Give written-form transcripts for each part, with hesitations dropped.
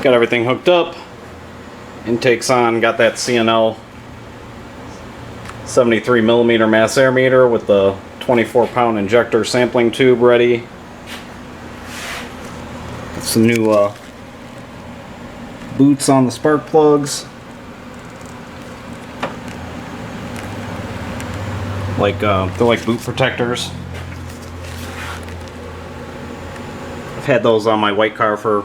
Got everything hooked up. Intake's on. Got that CNL 73mm mass air meter with the 24-pound injector sampling tube ready. Got some new boots on the spark plugs. They're like boot protectors. I've had those on my white car for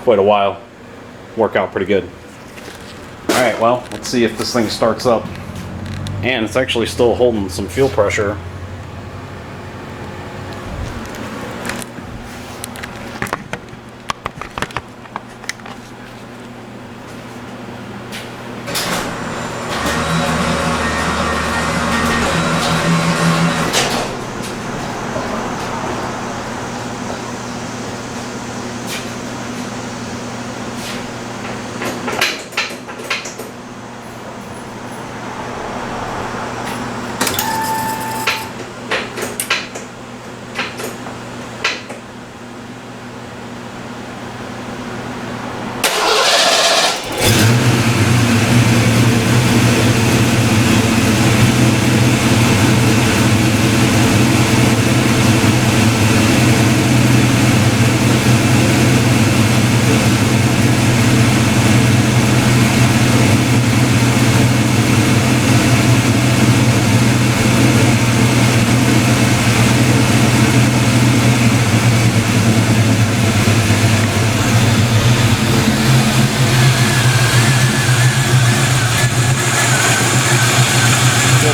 quite a while. Work out pretty good. Alright, well, let's see if this thing starts up. And it's actually still holding some fuel pressure.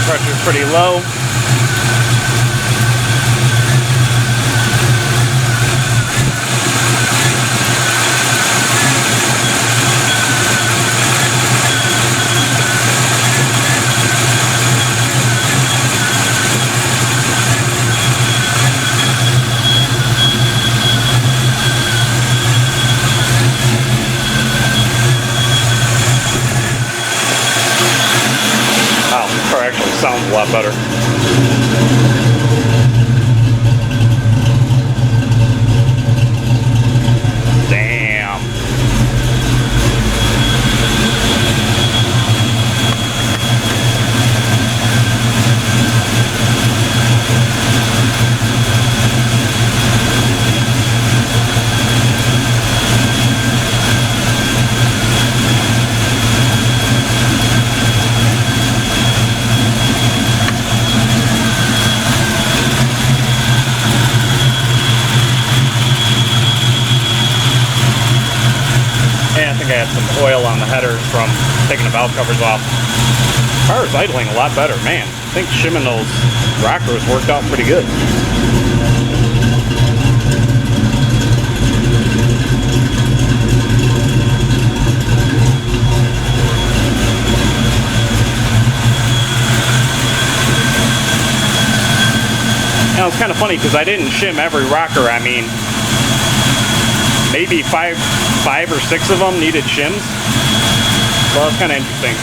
Pressure's pretty low. Sounds a lot better. Damn. I had some oil on the headers from taking the valve covers off. Car is idling a lot better, man. I think shimming those rockers worked out pretty good. Now it's kind of funny because I didn't shim every rocker. I mean, maybe five or six of them needed shims. Well, that's kind of interesting.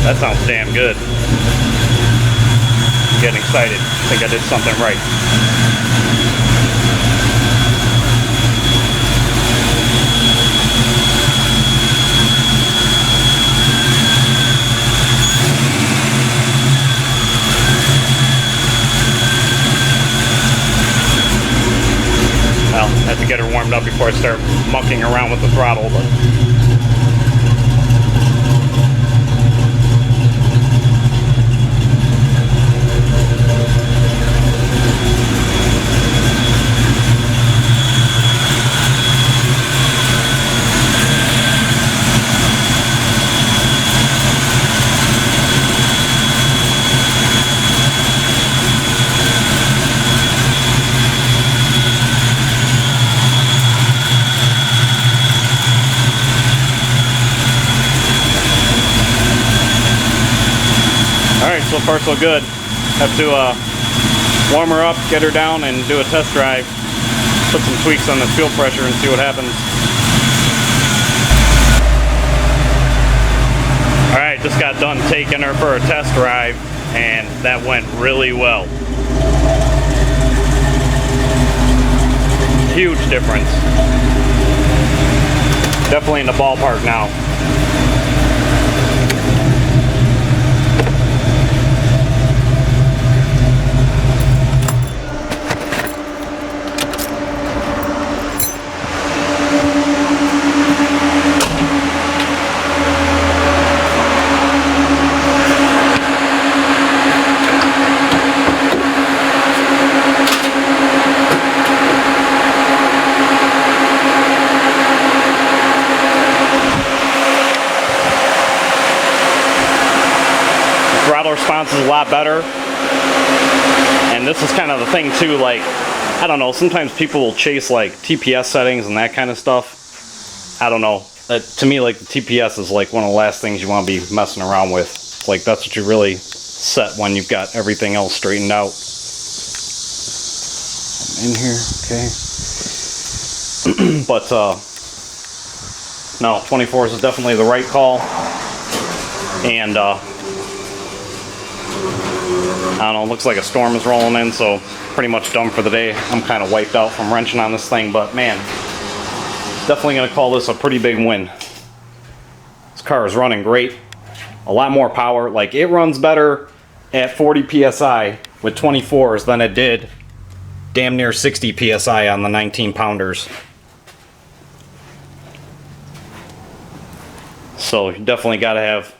That sounds damn good. I'm getting excited. I think I did something right. Well, have to get her warmed up before I start mucking around with the throttle, but so far so good. Have to warm her up, get her down, and do a test drive. Put some tweaks on the fuel pressure and see what happens. Alright, just got done taking her for a test drive, and that went really well. Huge difference. Definitely in the ballpark now. Response is a lot better, and this is kind of the thing too, like, I don't know, sometimes people will chase like TPS settings and that kind of stuff. I don't know, to me, like, the TPS is like one of the last things you want to be messing around with. Like, that's what you really set when you've got everything else straightened out. I'm in here, okay. But no, 24s is definitely the right call, and I don't know, looks like a storm is rolling in, so pretty much done for the day. I'm kind of wiped out from wrenching on this thing, but man, definitely going to call this a pretty big win. This car is running great. A lot more power. Like, it runs better at 40 PSI with 24s than it did damn near 60 PSI on the 19 pounders. So you definitely got to have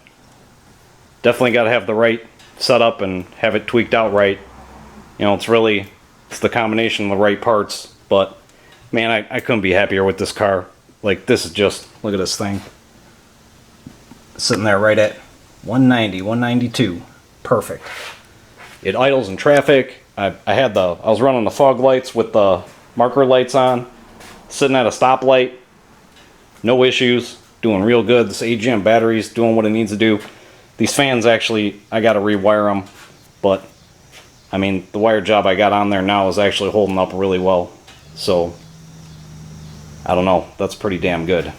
the right setup and have it tweaked out right. You know, it's the combination of the right parts. But man, I couldn't be happier with this car. Like, this is just, look at this thing sitting there right at 190, 192, perfect. It idles in traffic. I was running the fog lights with the marker lights on, sitting at a stoplight, no issues, doing real good. This AGM battery's doing what it needs to do. These fans, actually, I got to rewire them, but I mean, the wire job I got on there now is actually holding up really well. So, I don't know, that's pretty damn good.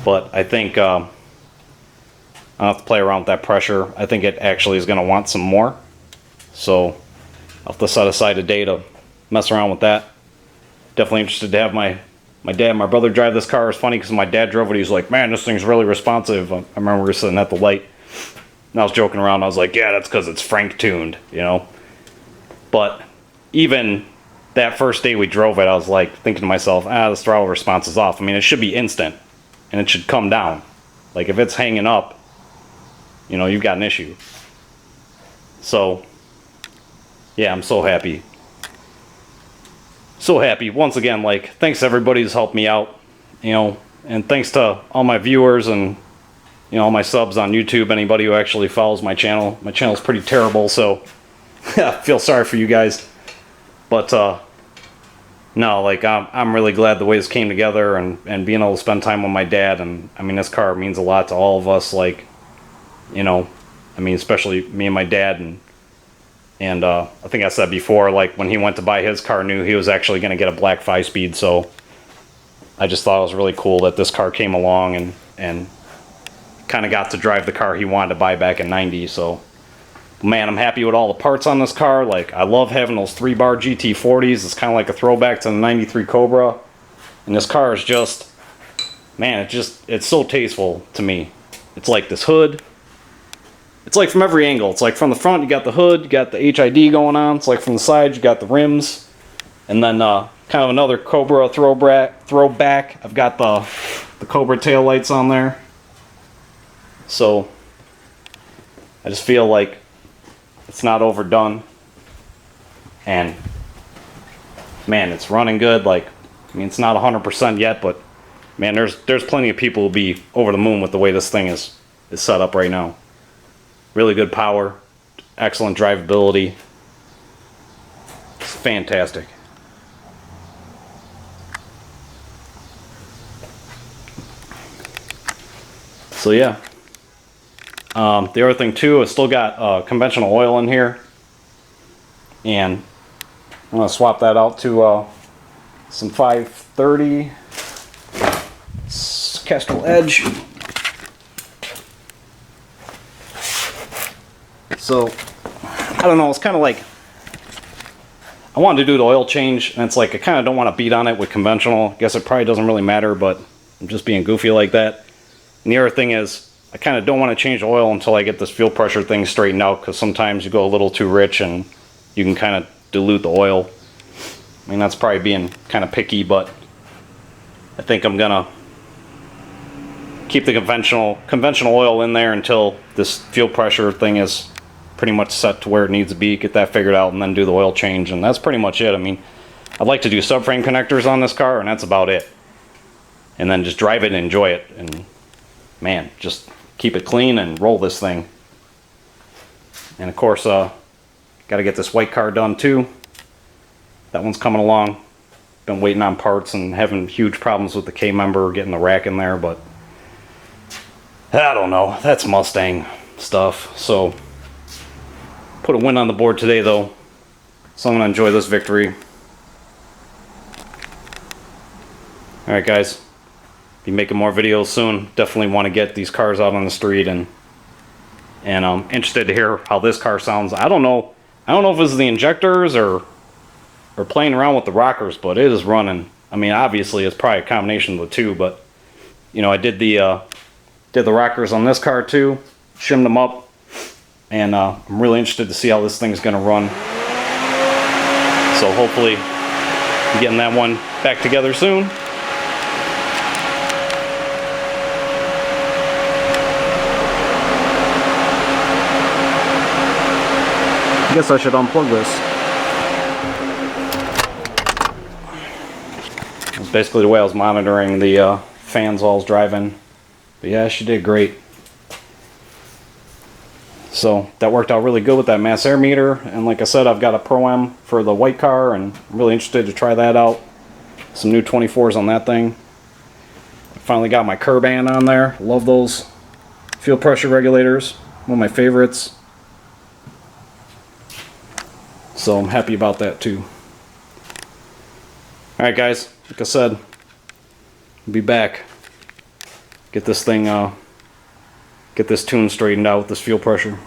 But I think I'll have to play around with that pressure. I think it actually is going to want some more. So, I'll have to set aside a day to mess around with that. Definitely interested to have my dad and my brother drive this car. It's funny because my dad drove it. He was like, man, this thing's really responsive. I remember we were sitting at the light, and I was joking around. I was like, yeah, that's because it's Frank tuned, you know. But even that first day we drove it, I was like thinking to myself, this throttle response is off. I mean, it should be instant, and it should come down. Like, if it's hanging up, you know, you've got an issue. So, yeah, I'm so happy. So happy. Once again, like, thanks to everybody who's helped me out, you know, and thanks to all my viewers and, you know, all my subs on YouTube, anybody who actually follows my channel. My channel's pretty terrible, so I feel sorry for you guys. But no, like, I'm really glad the way this came together, and being able to spend time with my dad. And I mean, this car means a lot to all of us, like, you know, I mean, especially me and my dad. And I think I said before, like, when he went to buy his car new, he was actually going to get a black 5-speed, so I just thought it was really cool that this car came along and kind of got to drive the car he wanted to buy back in '90. So, man, I'm happy with all the parts on this car. Like, I love having those 3-bar GT40s. It's kind of like a throwback to the '93 Cobra. And this car is just, man, it's so tasteful to me. It's like this hood. It's like from every angle. It's like from the front, you got the hood, you got the HID going on. It's like from the side, you got the rims. And then kind of another Cobra throwback. I've got the Cobra tail lights on there. So I just feel like it's not overdone. And man, it's running good. Like, I mean, it's not 100% yet, but man, there's plenty of people who'll be over the moon with the way this thing is set up right now. Really good power, excellent drivability. It's fantastic. So yeah. The other thing too, I still got conventional oil in here, and I'm gonna swap that out to some 530 Kestrel Edge. So I don't know, it's kind of like I wanted to do the oil change, and it's like I kind of don't want to beat on it with conventional. I guess it probably doesn't really matter, but I'm just being goofy like that. And the other thing is, I kind of don't want to change the oil until I get this fuel pressure thing straightened out, because sometimes you go a little too rich and you can kind of dilute the oil. I mean, that's probably being kind of picky, but I think I'm gonna keep the conventional oil in there until this fuel pressure thing is pretty much set to where it needs to be, get that figured out, and then do the oil change, and that's pretty much it. I mean, I'd like to do subframe connectors on this car, and that's about it. And then just drive it and enjoy it, and man, just keep it clean and roll this thing. And of course, got to get this white car done too. That one's coming along. Been waiting on parts and having huge problems with the K-member, getting the rack in there, but I don't know. That's Mustang stuff. So, put a win on the board today though. So I'm going to enjoy this victory. Alright guys. Be making more videos soon. Definitely want to get these cars out on the street, and I'm interested to hear how this car sounds. I don't know if it's the injectors or playing around with the rockers, but it is running. I mean, obviously it's probably a combination of the two, but you know, I did the rockers on this car too, shimmed them up, and I'm really interested to see how this thing's gonna run. So hopefully I'm getting that one back together soon. I guess I should unplug this. That's basically the way I was monitoring the fans while I was driving. But yeah, she did great. So that worked out really good with that mass air meter. And like I said, I've got a Pro-M for the white car, and I'm really interested to try that out. Some new 24s on that thing. I finally got my curb band on there. Love those fuel pressure regulators. One of my favorites. So I'm happy about that too. Alright guys, like I said, I'll be back. Get this thing, get this tune straightened out with this fuel pressure.